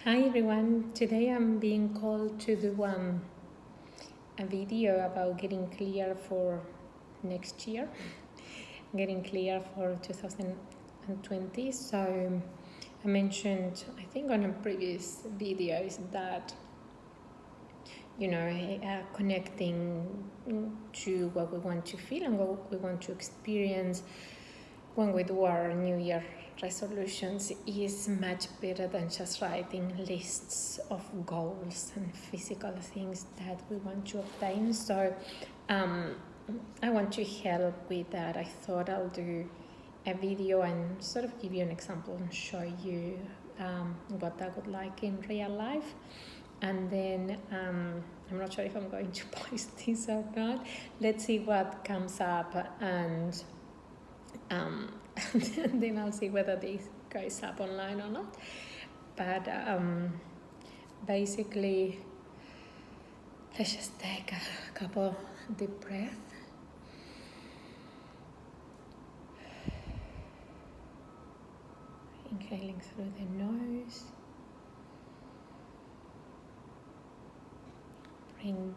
Hi everyone, today I'm being called to do a video about getting clear for next year, getting clear for 2020. So I mentioned, I think on a previous videos that, connecting to what we want to feel and what we want to experience when we do our New Year resolutions is much better than just writing lists of goals and physical things that we want to obtain. So I want to help with that. I thought I'll do a video and sort of give you an example and show you what that would like in real life. And then I'm not sure if I'm going to post this or not. Let's see what comes up, and and then I'll see whether this goes up online or not. But basically, let's just take a couple deep breaths. Inhaling through the nose. Bring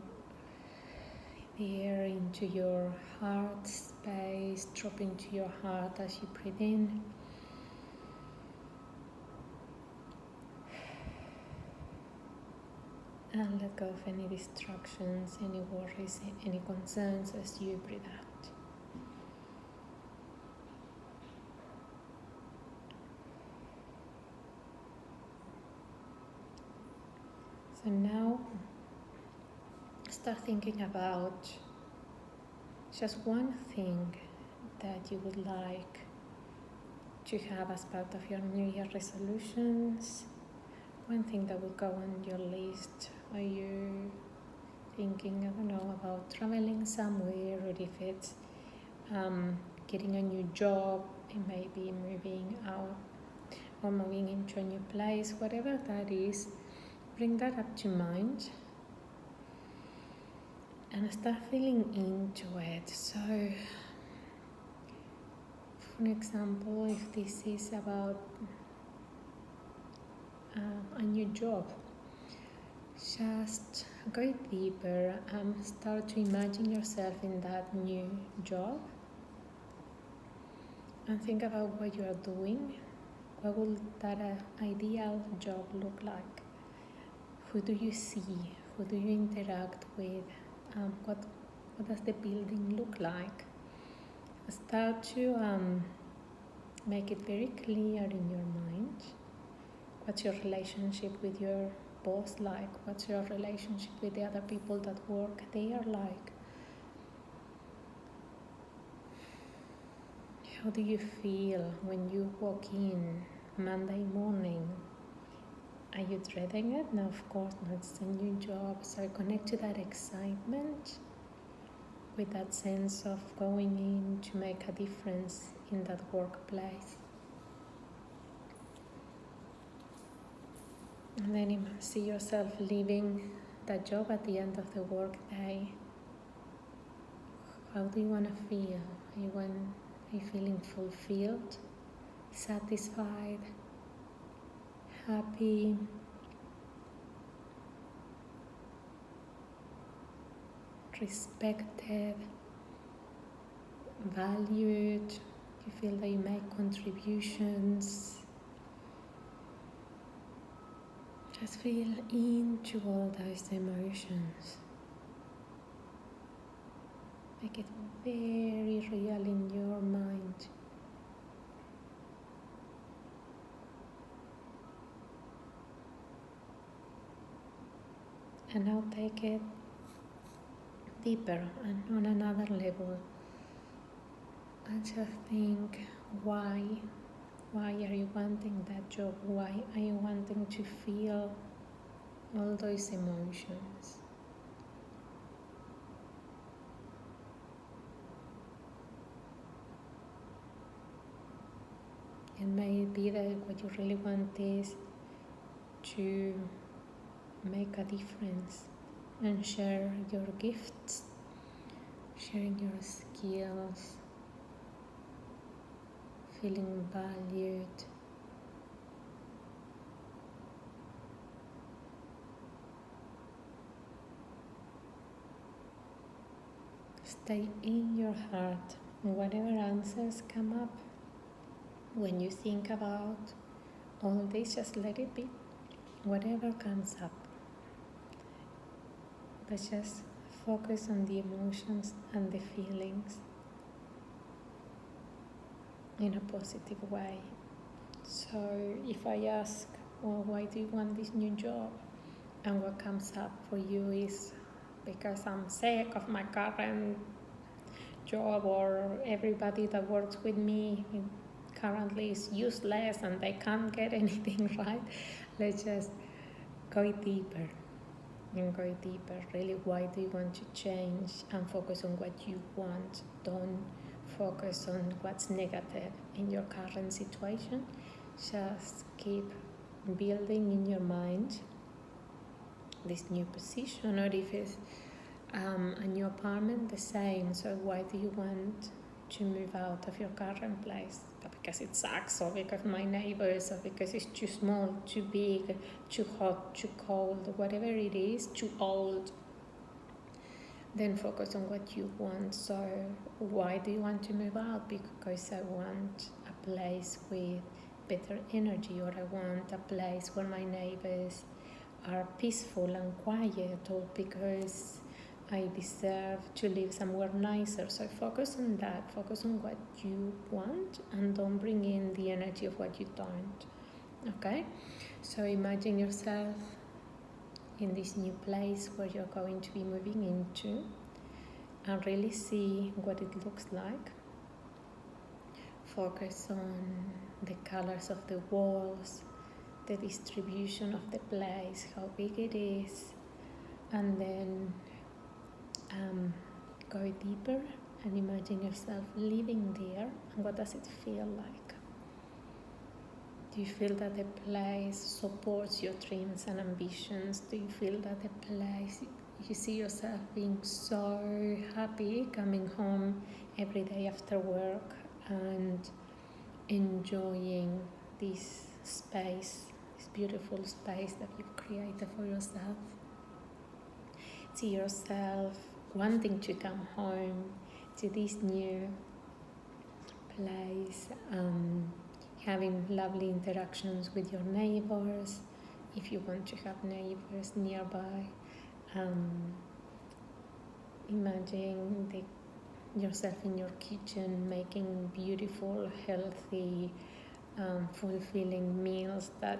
the air into your heart space, drop into your heart as you breathe in. And let go of any distractions, any worries, any concerns as you breathe out. So now start thinking about just one thing that you would like to have as part of your New Year resolutions. One thing that will go on your list. Are you thinking, about traveling somewhere, or if it's getting a new job, it may be moving out or moving into a new place, whatever that is, bring that up to mind and start feeling into it. So, for example, if this is about a new job, just go deeper and start to imagine yourself in that new job and think about what you are doing. What will that ideal job look like? Who do you see? Who do you interact with? What does the building look like? Start to make it very clear in your mind. What's your relationship with your boss like? What's your relationship with the other people that work there like? How do you feel when you walk in Monday morning? Are you dreading it? No, of course not. It's a new job. So connect to that excitement with that sense of going in to make a difference in that workplace. And then you see yourself leaving that job at the end of the workday. How do you want to feel? Are you feeling fulfilled, satisfied, happy, respected, valued? You feel that you make contributions. Just feel into all those emotions. Make it very real in your mind. And now take it deeper and on another level. And just think, why are you wanting that job? Why are you wanting to feel all those emotions? It may be that what you really want is to make a difference and share your gifts, sharing your skills, feeling valued, stay in your heart. Whatever answers come up, when you think about all this, just let it be. Whatever comes up. But just focus on the emotions and the feelings in a positive way. So if I ask, well, why do you want this new job? And what comes up for you is because I'm sick of my current job, or everybody that works with me currently is useless and they can't get anything right. Let's just go deeper and go deeper. Really, why do you want to change? And focus on what you want. Don't focus on what's negative in your current situation. Just keep building in your mind this new position, or if it's a new apartment, the same. So why do you want to move out of your current place? Because it sucks, or because my neighbors, or because it's too small, too big, too hot, too cold, whatever it is, too old. Then focus on what you want. So why do you want to move out? Because I want a place with better energy, or I want a place where my neighbors are peaceful and quiet, or because I deserve to live somewhere nicer. So focus on that. Focus on what you want, and don't bring in the energy of what you don't. Okay? So imagine yourself in this new place where you're going to be moving into, and really see what it looks like. Focus on the colors of the walls, the distribution of the place, how big it is, and then go deeper and imagine yourself living there. And what does it feel like? Do you feel that the place supports your dreams and ambitions? Do you feel that the place, you see yourself being so happy coming home every day after work and enjoying this space, this beautiful space that you've created for yourself? See yourself wanting to come home to this new place, having lovely interactions with your neighbors, if you want to have neighbors nearby. Imagine yourself in your kitchen making beautiful, healthy, fulfilling meals that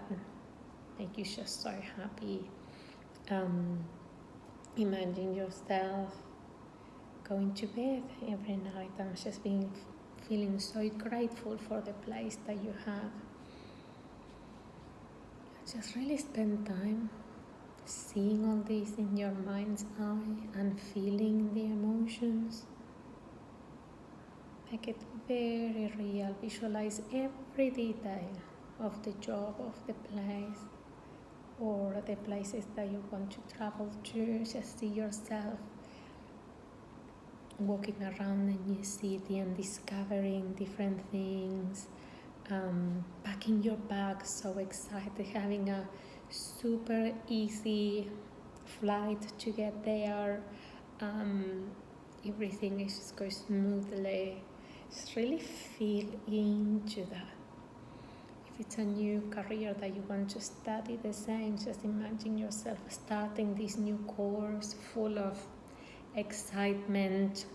make you just so happy. Imagine yourself going to bed every night and just feeling so grateful for the place that you have. Just really spend time seeing all this in your mind's eye and feeling the emotions. Make it very real. Visualize every detail of the job, of the place, or the places that you want to travel to. Just see yourself walking around a new city and discovering different things, packing your bag, so excited, having a super easy flight to get there. Everything is just going smoothly. Just really feel into that. If it's a new career that you want to study, the same. Just imagine yourself starting this new course full of excitement,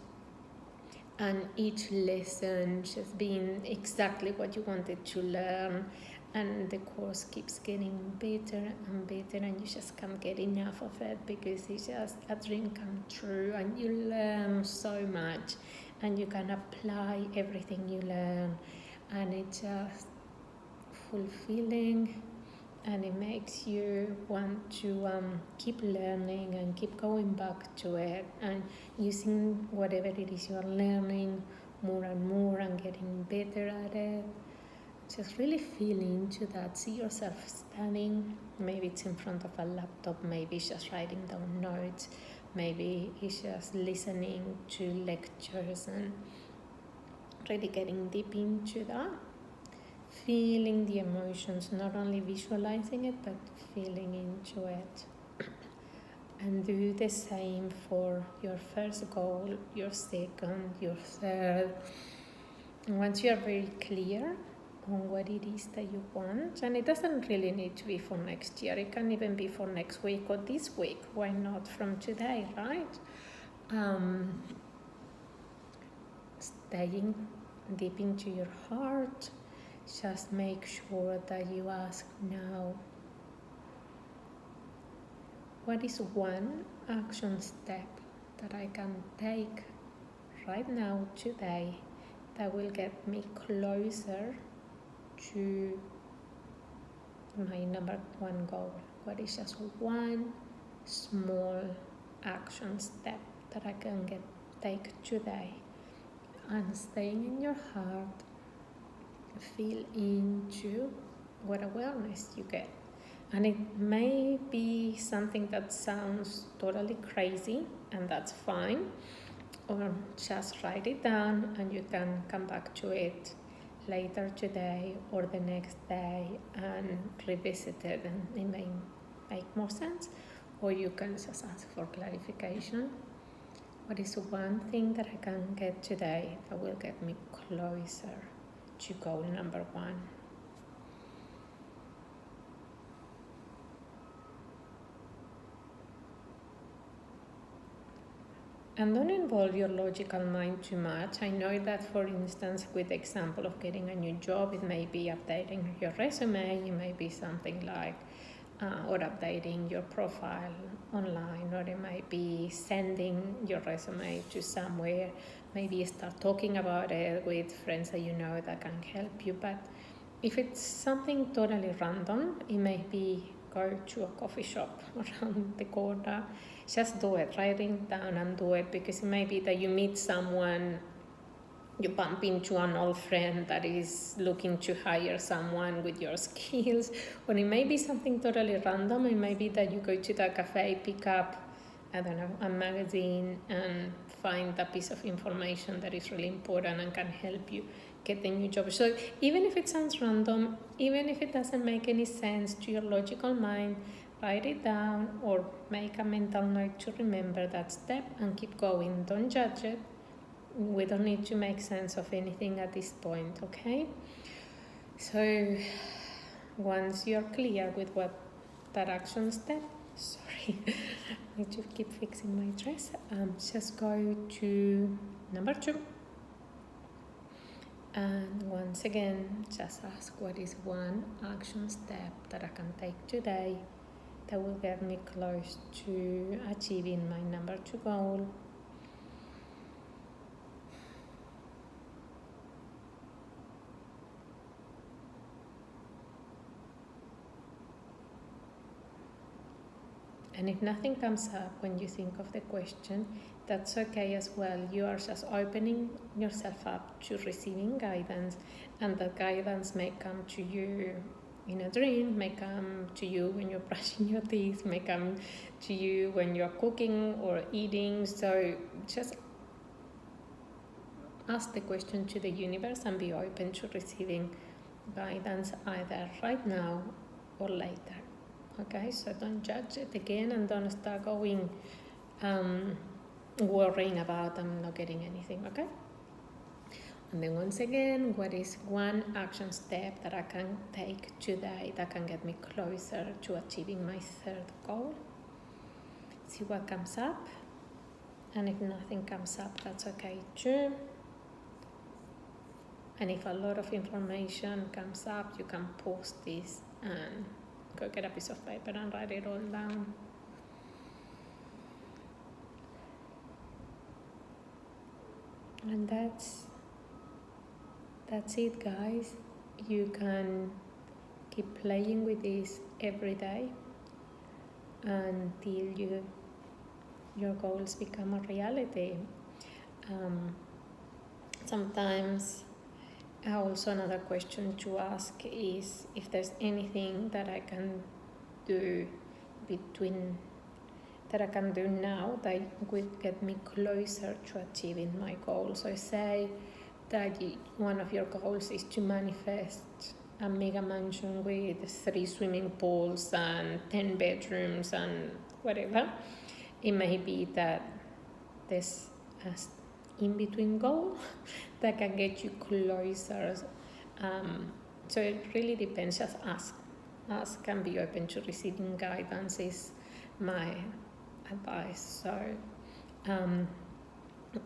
and each lesson just being exactly what you wanted to learn, and the course keeps getting better and better, and you just can't get enough of it because it's just a dream come true, and you learn so much, and you can apply everything you learn, and it's just fulfilling, and it makes you want to keep learning and keep going back to it and using whatever it is you're learning more and more and getting better at it. Just really feel into that. See yourself studying. Maybe it's in front of a laptop, maybe it's just writing down notes, maybe it's just listening to lectures, and really getting deep into that. Feeling the emotions, not only visualizing it, but feeling into it. And do the same for your first goal, your second, your third. And once you are very clear on what it is that you want, and it doesn't really need to be for next year, it can even be for next week or this week. Why not from today, right? Staying deep into your heart, just make sure that you ask now, what is one action step that I can take right now, today, that will get me closer to my number one goal? What is just one small action step that I can take today? And staying in your heart, feel into what awareness you get. And it may be something that sounds totally crazy, and that's fine. Or just write it down and you can come back to it later today or the next day and revisit it, and it may make more sense. Or you can just ask for clarification. What is one thing that I can get today that will get me closer to goal number one? And don't involve your logical mind too much. I know that, for instance, with the example of getting a new job, it may be updating your resume, it may be something like, or updating your profile online, or it might be sending your resume to somewhere, maybe start talking about it with friends that you know that can help you. But if it's something totally random, it may be go to a coffee shop around the corner. Just do it, write it down and do it, because it may be that you meet someone, you bump into an old friend that is looking to hire someone with your skills, or it may be something totally random. It may be that you go to the cafe, pick up, I don't know, a magazine and find a piece of information that is really important and can help you get a new job. So even if it sounds random, even if it doesn't make any sense to your logical mind, write it down or make a mental note to remember that step and keep going. Don't judge it. We don't need to make sense of anything at this point, okay? So once you're clear with what that action step, sorry, I need to keep fixing my dress, just go to number 2. And once again, just ask, what is one action step that I can take today that will get me close to achieving my number 2 goal? And if nothing comes up when you think of the question, that's okay as well. You are just opening yourself up to receiving guidance, and that guidance may come to you in a dream, may come to you when you're brushing your teeth, may come to you when you're cooking or eating. So just ask the question to the universe and be open to receiving guidance either right now or later. Okay, so don't judge it again, and don't start going worrying about I'm not getting anything, okay? And then once again, what is one action step that I can take today that can get me closer to achieving my 3rd goal? See what comes up. And if nothing comes up, that's okay too. And if a lot of information comes up, you can pause this and go get a piece of paper and write it all down. And that's it, guys. You can keep playing with this every day until your goals become a reality. Sometimes also another question to ask is if there's anything that I can do now that would get me closer to achieving my goal. So say that one of your goals is to manifest a mega mansion with 3 swimming pools and 10 bedrooms and whatever. It may be that there's an in-between goal that can get you closer. So it really depends. Just ask. Ask and be open to receiving guidance is my advice. So,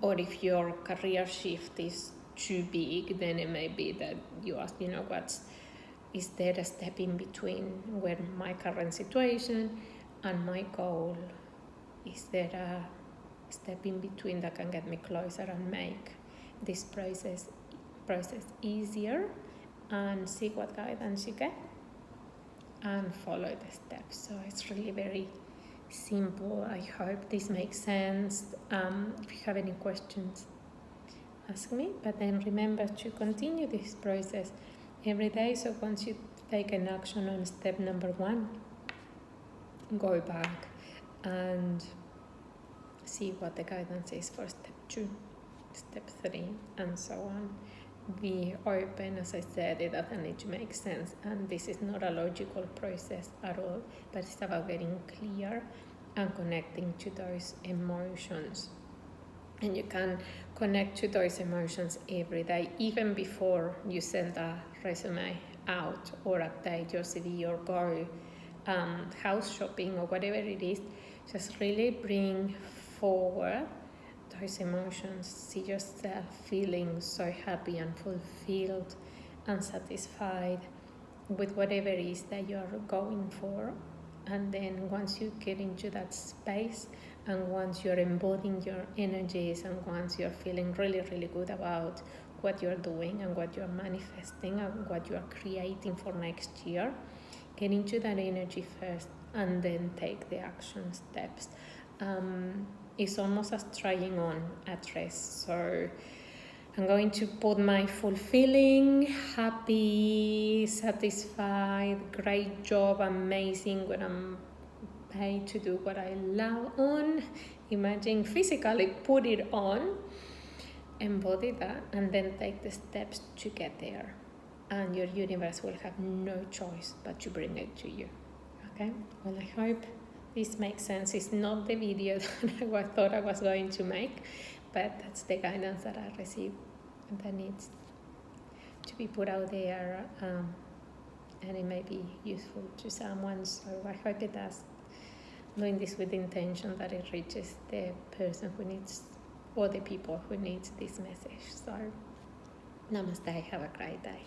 or if your career shift is too big, then it may be that you ask, is there a step in between where my current situation and my goal? Is there a step in between that can get me closer and make this process easier? And see what guidance you get and follow the steps. So it's really very simple. I hope this makes sense. If you have any questions, ask me. But then remember to continue this process every day. So once you take an action on step number 1, go back and see what the guidance is for step 2, step 3, and so on. Be open. As I said, it doesn't need to make sense, and this is not a logical process at all, but it's about getting clear and connecting to those emotions. And you can connect to those emotions every day, even before you send a resume out or update your CV or go house shopping or whatever it is. Just really bring forward those emotions. See yourself feeling so happy and fulfilled and satisfied with whatever it is that you're going for. And then once you get into that space, and once you're embodying your energies, and once you're feeling really, really good about what you're doing and what you're manifesting and what you're creating for next year, get into that energy first and then take the action steps. It's almost as trying on a dress. So I'm going to put my fulfilling, happy, satisfied, great job, amazing, when I'm paid to do what I love on. Imagine physically put it on, embody that, and then take the steps to get there. And your universe will have no choice but to bring it to you. Okay? Well, I hope this makes sense. It's not the video that I thought I was going to make, but that's the guidance that I received and that needs to be put out there, and it may be useful to someone. So I hope it does. Doing this with the intention that it reaches the person who needs, or the people who needs this message. So namaste, have a great day.